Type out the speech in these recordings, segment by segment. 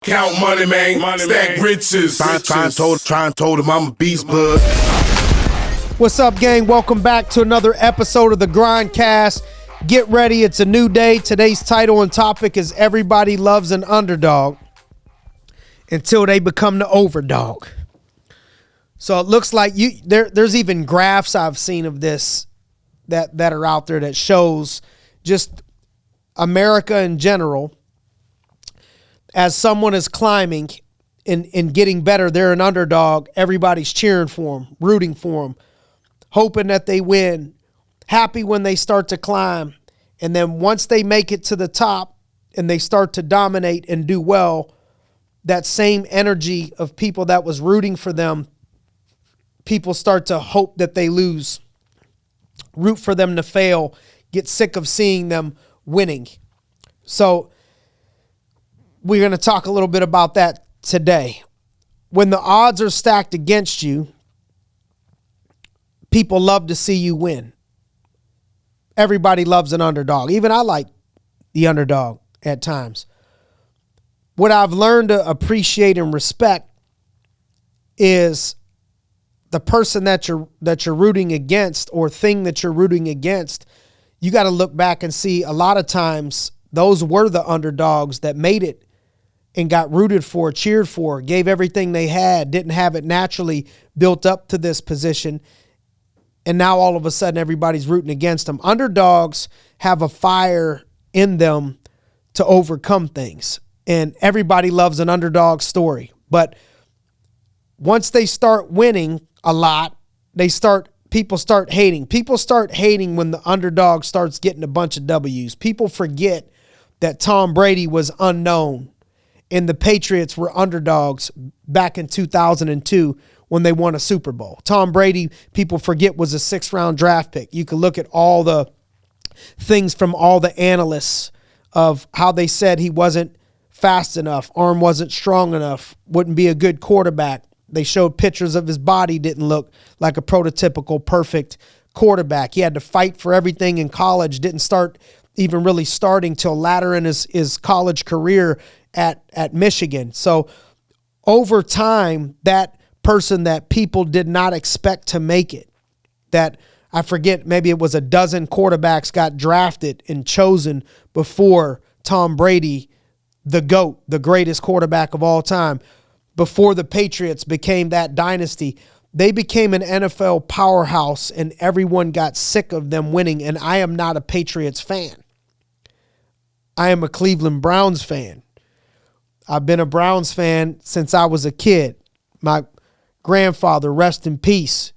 Count money, man. Stack riches. Try and told him I'm a beast, bud. What's up, gang? Welcome back to another episode of the GRINDcast. Get ready. It's a new day. Today's title and topic is Everybody Loves an Underdog Until They Become the Overdog. So it looks like there's even graphs I've seen of this that are out there that shows just America in general. As someone is climbing and getting better, they're an underdog. Everybody's cheering for them, rooting for them, hoping that they win, happy when they start to climb. And then once they make it to the top and they start to dominate and do well, that same energy of people that was rooting for them, people start to hope that they lose, root for them to fail, get sick of seeing them winning. So we're going to talk a little bit about that today. When the odds are stacked against you, people love to see you win. Everybody loves an underdog. Even I like the underdog at times. What I've learned to appreciate and respect is the person that you're rooting against or thing that you're rooting against. You got to look back and see a lot of times those were the underdogs that made it and got rooted for, cheered for, gave everything they had, didn't have it naturally built up to this position. And now all of a sudden everybody's rooting against them. Underdogs have a fire in them to overcome things. And everybody loves an underdog story. But once they start winning a lot, people start hating. People start hating when the underdog starts getting a bunch of W's. People forget that Tom Brady was unknown and the Patriots were underdogs back in 2002 when they won a Super Bowl. Tom Brady, people forget, was a 6th-round draft pick. You can look at all the things from all the analysts of how they said he wasn't fast enough, arm wasn't strong enough, wouldn't be a good quarterback. They showed pictures of his body, didn't look like a prototypical perfect quarterback. He had to fight for everything in college, didn't start even really starting till later in his college career at Michigan. So over time, that person that people did not expect to make it, that I forget, maybe it was a dozen quarterbacks got drafted and chosen before Tom Brady, the GOAT, the greatest quarterback of all time, before the Patriots became that dynasty. They became an NFL powerhouse and everyone got sick of them winning. And I am not a Patriots fan. I am a Cleveland Browns fan. I've been a Browns fan since I was a kid. My grandfather, rest in peace,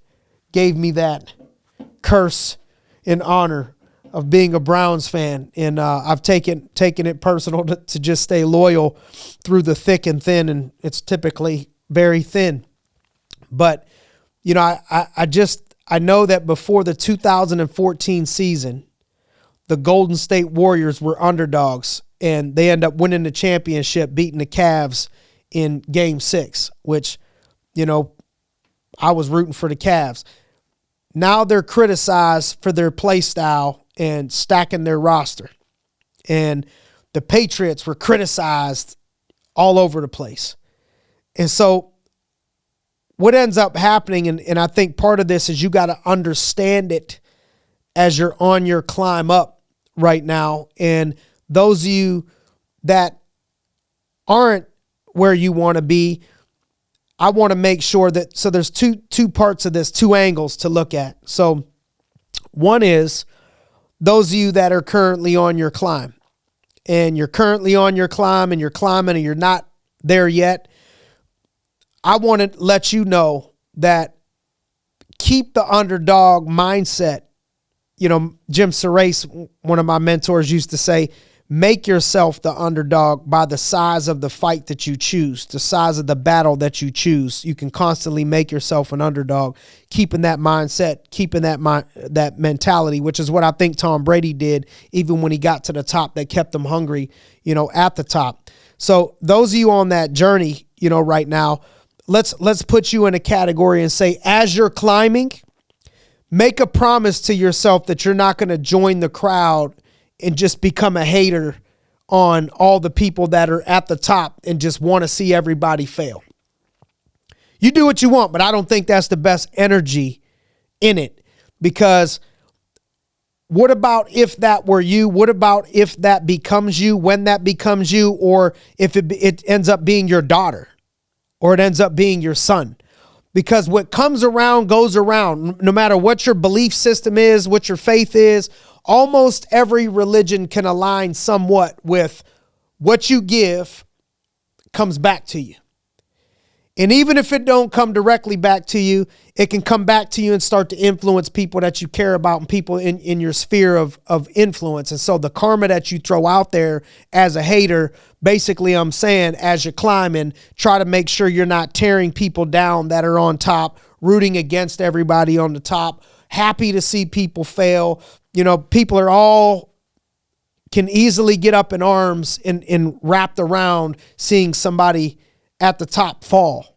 gave me that curse in honor of being a Browns fan. And I've taken it personal to just stay loyal through the thick and thin, and it's typically very thin. But, you know, I know that before the 2014 season, the Golden State Warriors were underdogs, and they end up winning the championship, beating the Cavs in Game 6, which, you know, I was rooting for the Cavs. Now they're criticized for their play style and stacking their roster. And the Patriots were criticized all over the place. And so what ends up happening, and I think part of this is you got to understand it as you're on your climb up right now. And those of you that aren't where you want to be, I want to make sure that, so there's two parts of this, two angles to look at. So one is those of you that are currently on your climb, and you're currently on your climb and you're climbing and you're not there yet. I want to let you know that keep the underdog mindset. You know, Jim Serace, one of my mentors, used to say, make yourself the underdog by the size of the fight that you choose, the size of the battle that you choose. You can constantly make yourself an underdog, keeping that mindset, keeping that mentality, which is what I think Tom Brady did even when he got to the top. That kept him hungry, you know, at the top. So those of you on that journey, you know, right now, let's put you in a category and say, as you're climbing, make a promise to yourself that you're not going to join the crowd and just become a hater on all the people that are at the top and just want to see everybody fail. You do what you want, but I don't think that's the best energy in it, because what about if that were you? What about if that becomes you, when that becomes you, or if it ends up being your daughter, or it ends up being your son? Because what comes around goes around. No matter what your belief system is, what your faith is, almost every religion can align somewhat with what you give comes back to you. And even if it don't come directly back to you, it can come back to you and start to influence people that you care about and people in your sphere of influence. And so the karma that you throw out there as a hater, basically I'm saying, as you're climbing, try to make sure you're not tearing people down that are on top, rooting against everybody on the top, happy to see people fail. You know, people are all can easily get up in arms and wrapped around seeing somebody at the top fall.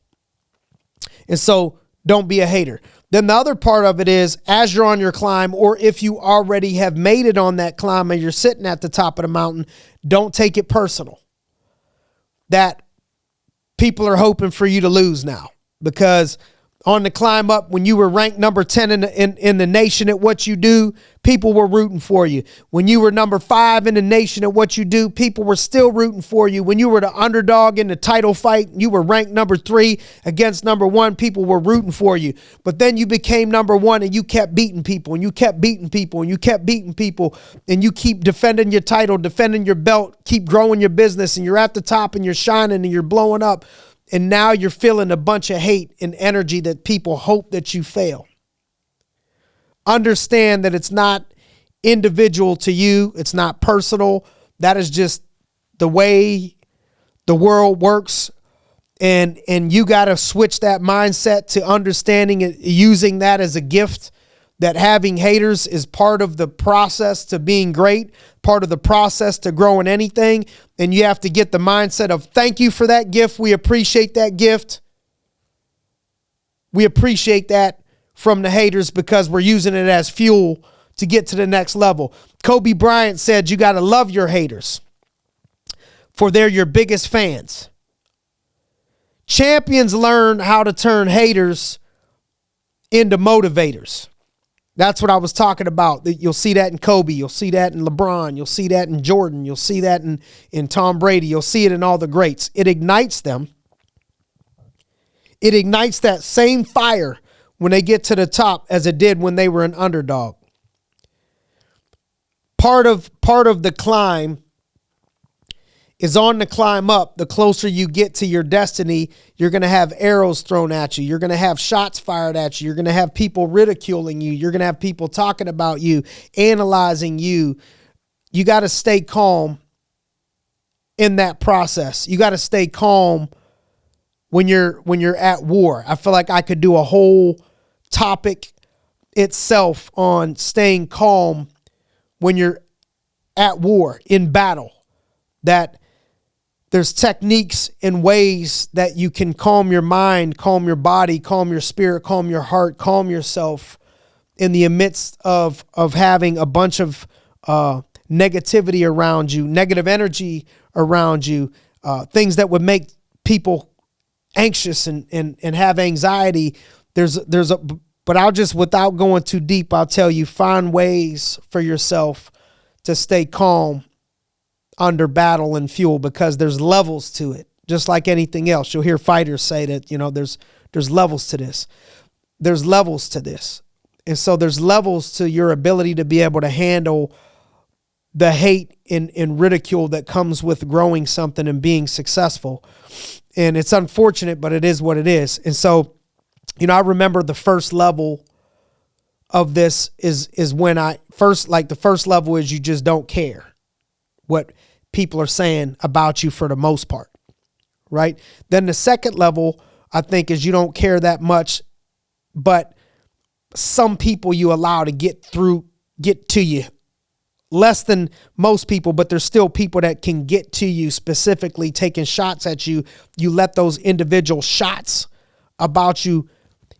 And so don't be a hater. Then the other part of it is, as you're on your climb, or if you already have made it on that climb and you're sitting at the top of the mountain, don't take it personal that people are hoping for you to lose now. Because on the climb up, when you were ranked number 10 in the nation at what you do, people were rooting for you. When you were number 5 in the nation at what you do, people were still rooting for you. When you were the underdog in the title fight, you were ranked number 3 against number 1, people were rooting for you. But then you became number 1 and you kept beating people and you kept beating people and you kept beating people and you keep defending your title, defending your belt, keep growing your business, and you're at the top and you're shining and you're blowing up. And now you're feeling a bunch of hate and energy that people hope that you fail. Understand that it's not individual to you. It's not personal. That is just the way the world works. And you got to switch that mindset to understanding it, using that as a gift, that having haters is part of the process to being great, part of the process to growing anything. And you have to get the mindset of, thank you for that gift. We appreciate that gift. We appreciate that from the haters because we're using it as fuel to get to the next level. Kobe Bryant said, you got to love your haters, for they're your biggest fans. Champions learn how to turn haters into motivators. That's what I was talking about. You'll see that in Kobe. You'll see that in LeBron. You'll see that in Jordan. You'll see that in Tom Brady. You'll see it in all the greats. It ignites them. It ignites that same fire when they get to the top as it did when they were an underdog. Part of the climb is on the climb up. The closer you get to your destiny, you're going to have arrows thrown at you. You're going to have shots fired at you. You're going to have people ridiculing you. You're going to have people talking about you, analyzing you. You got to stay calm in that process. You got to stay calm when you're at war. I feel like I could do a whole topic itself on staying calm when you're at war, in battle. That there's techniques and ways that you can calm your mind, calm your body, calm your spirit, calm your heart, calm yourself in the midst of having a bunch of negativity around you, negative energy around you, things that would make people anxious and have anxiety. But I'll just, without going too deep, I'll tell you, find ways for yourself to stay calm under battle and fuel, because there's levels to it. Just like anything else, you'll hear fighters say that, there's levels to this. There's levels to this. And so there's levels to your ability to be able to handle the hate and ridicule that comes with growing something and being successful. And it's unfortunate, but it is what it is. And so, I remember the first level of this is when the first level is you just don't care what people are saying about you for the most part, right? Then the second level, I think, is you don't care that much, but some people you allow to get to you. Less than most people, but there's still people that can get to you, specifically taking shots at you. You let those individual shots about you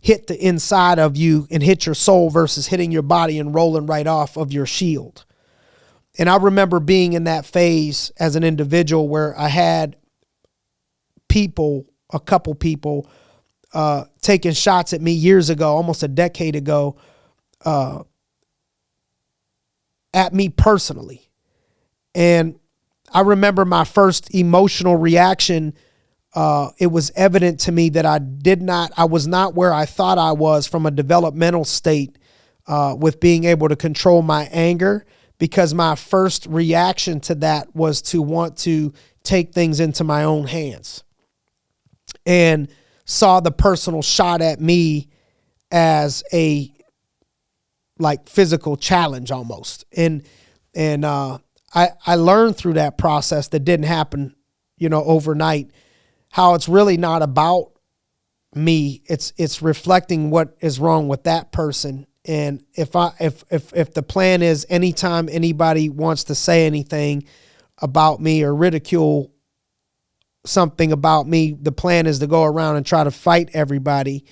hit the inside of you and hit your soul versus hitting your body and rolling right off of your shield. And I remember being in that phase as an individual where I had a couple people taking shots at me years ago, almost a decade ago, at me personally. And I remember my first emotional reaction. It was evident to me that I was not where I thought I was from a developmental state with being able to control my anger, because my first reaction to that was to want to take things into my own hands, and saw the personal shot at me as a physical challenge almost. And I learned through that process that didn't happen, overnight, how it's really not about me. It's reflecting what is wrong with that person. And if the plan is anytime anybody wants to say anything about me or ridicule something about me, the plan is to go around and try to fight everybody,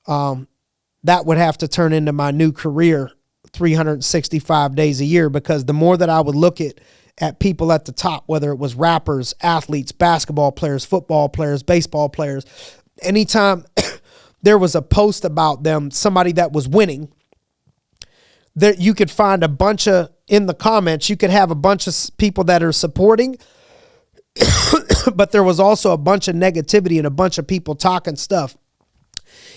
that would have to turn into my new career 365 days a year, because the more that I would look at people at the top, whether it was rappers, athletes, basketball players, football players, baseball players, anytime there was a post about them, somebody that was winning, that you could find in the comments, you could have a bunch of people that are supporting, but there was also a bunch of negativity and a bunch of people talking stuff.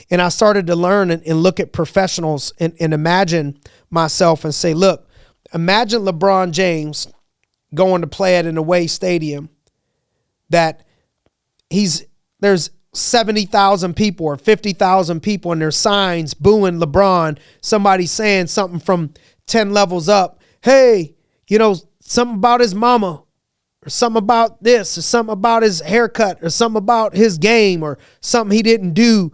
And I started to learn and look at professionals and imagine myself and say, look, imagine LeBron James going to play at an away stadium that there's 70,000 people or 50,000 people and there's signs booing LeBron, somebody saying something from 10 levels up. Hey, something about his mama, or something about this, or something about his haircut, or something about his game, or something he didn't do.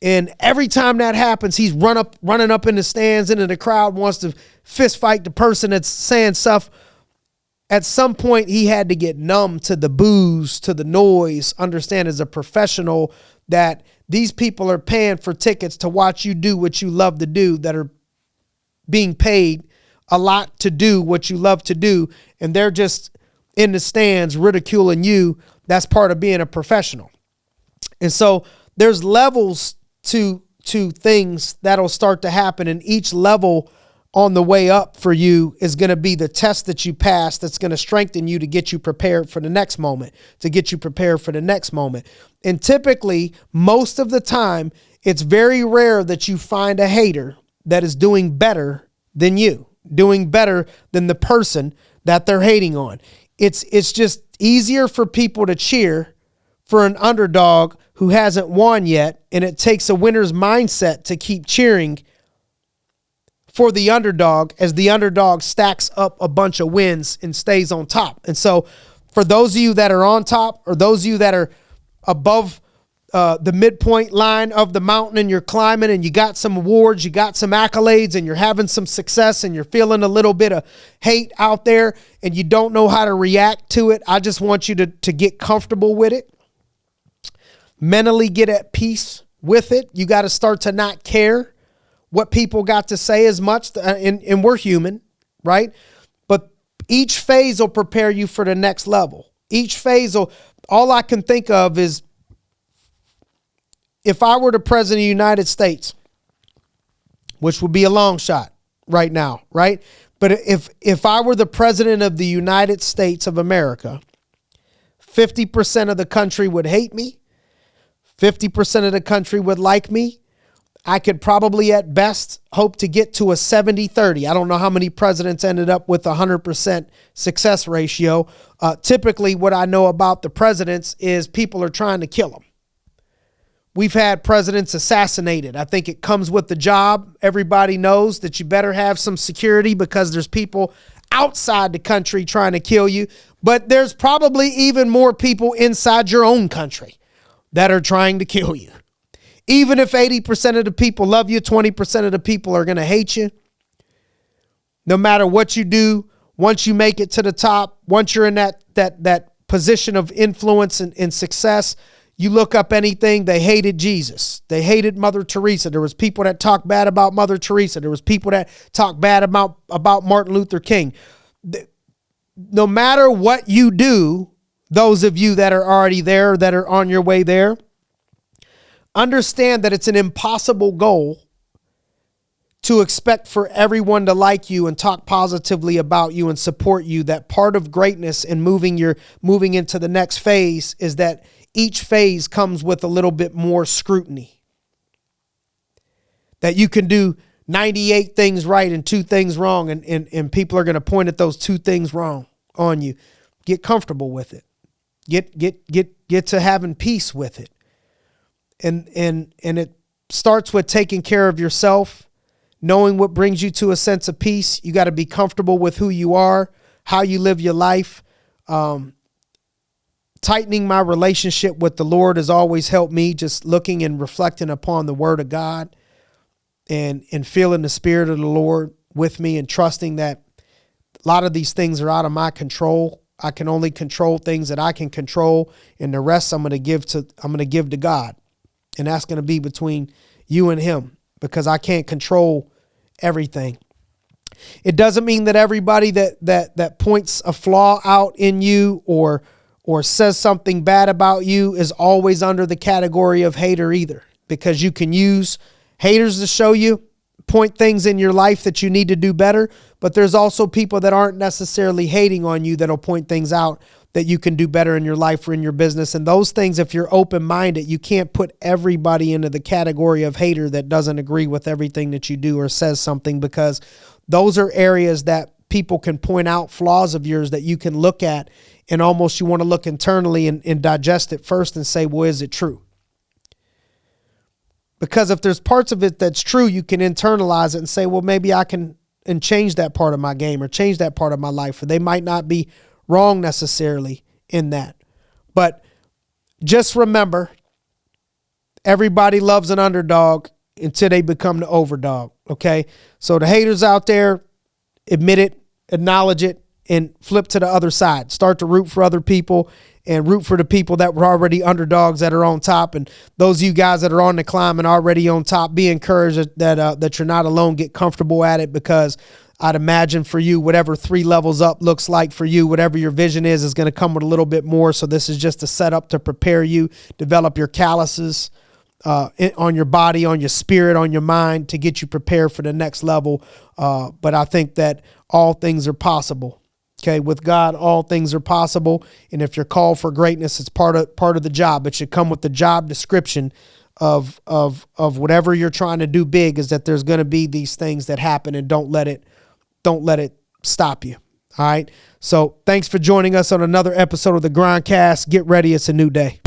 And every time that happens, he's running up in the stands, into the crowd, wants to fist fight the person that's saying stuff. At some point, he had to get numb to the boos, to the noise, understand as a professional that these people are paying for tickets to watch you do what you love to do, that are being paid a lot to do what you love to do, and they're just in the stands ridiculing you. That's part of being a professional. And so there's levels to things that'll start to happen, and each level on the way up for you is going to be the test that you pass that's going to strengthen you to get you prepared for the next moment, And typically, most of the time, it's very rare that you find a hater that is doing better than you, doing better than the person that they're hating on. It's just easier for people to cheer for an underdog who hasn't won yet, and it takes a winner's mindset to keep cheering for the underdog as the underdog stacks up a bunch of wins and stays on top. And so for those of you that are on top, or those of you that are above the midpoint line of the mountain and you're climbing and you got some awards, you got some accolades, and you're having some success and you're feeling a little bit of hate out there and you don't know how to react to it, I just want you to get comfortable with it. Mentally get at peace with it. You got to start to not care what people got to say as much, and we're human, right? But each phase will prepare you for the next level. All I can think of is, if I were the president of the United States, which would be a long shot right now, right? But if I were the president of the United States of America, 50% of the country would hate me. 50% of the country would like me. I could probably at best hope to get to a 70-30. I don't know how many presidents ended up with a 100% success ratio. Typically, what I know about the presidents is people are trying to kill them. We've had presidents assassinated. I think it comes with the job. Everybody knows that you better have some security because there's people outside the country trying to kill you. But there's probably even more people inside your own country that are trying to kill you. Even if 80% of the people love you, 20% of the people are going to hate you. No matter what you do, once you make it to the top, once you're in that position of influence and success, you look up anything, they hated Jesus. They hated Mother Teresa. There was people that talked bad about Mother Teresa. There was people that talked bad about Martin Luther King. no matter what you do, those of you that are already there, that are on your way there, understand that it's an impossible goal to expect for everyone to like you and talk positively about you and support you. That part of greatness and moving into the next phase is that each phase comes with a little bit more scrutiny. That you can do 98 things right and 2 things wrong, and people are going to point at those 2 things wrong on you. Get comfortable with it. Get to having peace with it. And it starts with taking care of yourself, knowing what brings you to a sense of peace. You got to be comfortable with who you are, how you live your life. Tightening my relationship with the Lord has always helped me, just looking and reflecting upon the word of God and feeling the spirit of the Lord with me and trusting that a lot of these things are out of my control. I can only control things that I can control, and the rest I'm going to give to God. And that's going to be between you and him, because I can't control everything. It doesn't mean that everybody that points a flaw out in you or says something bad about you is always under the category of hater either, because you can use haters to show you, point things in your life that you need to do better. But there's also people that aren't necessarily hating on you that'll point things out that you can do better in your life or in your business. And those things, if you're open-minded, you can't put everybody into the category of hater that doesn't agree with everything that you do or says something, because those are areas that people can point out flaws of yours that you can look at, and almost you want to look internally and digest it first and say, well, is it true? Because if there's parts of it that's true, you can internalize it and say, well, maybe I can and change that part of my game or change that part of my life. Or they might not be wrong necessarily in that. But just remember, everybody loves an underdog until they become the overdog. Okay. So the haters out there, admit it, acknowledge it, and flip to the other side. Start to root for other people and root for the people that were already underdogs that are on top. And those of you guys that are on the climb and already on top, be encouraged that you're not alone. Get comfortable at it, because I'd imagine for you, whatever 3 levels up looks like for you, whatever your vision is going to come with a little bit more. So this is just a setup to prepare you, develop your calluses on your body, on your spirit, on your mind, to get you prepared for the next level. But I think that all things are possible. Okay, with God, all things are possible. And if you're called for greatness, it's part of the job. It should come with the job description of whatever you're trying to do big, is that there's going to be these things that happen, and don't let it stop you. All right. So thanks for joining us on another episode of the GRINDcast. Get ready. It's a new day.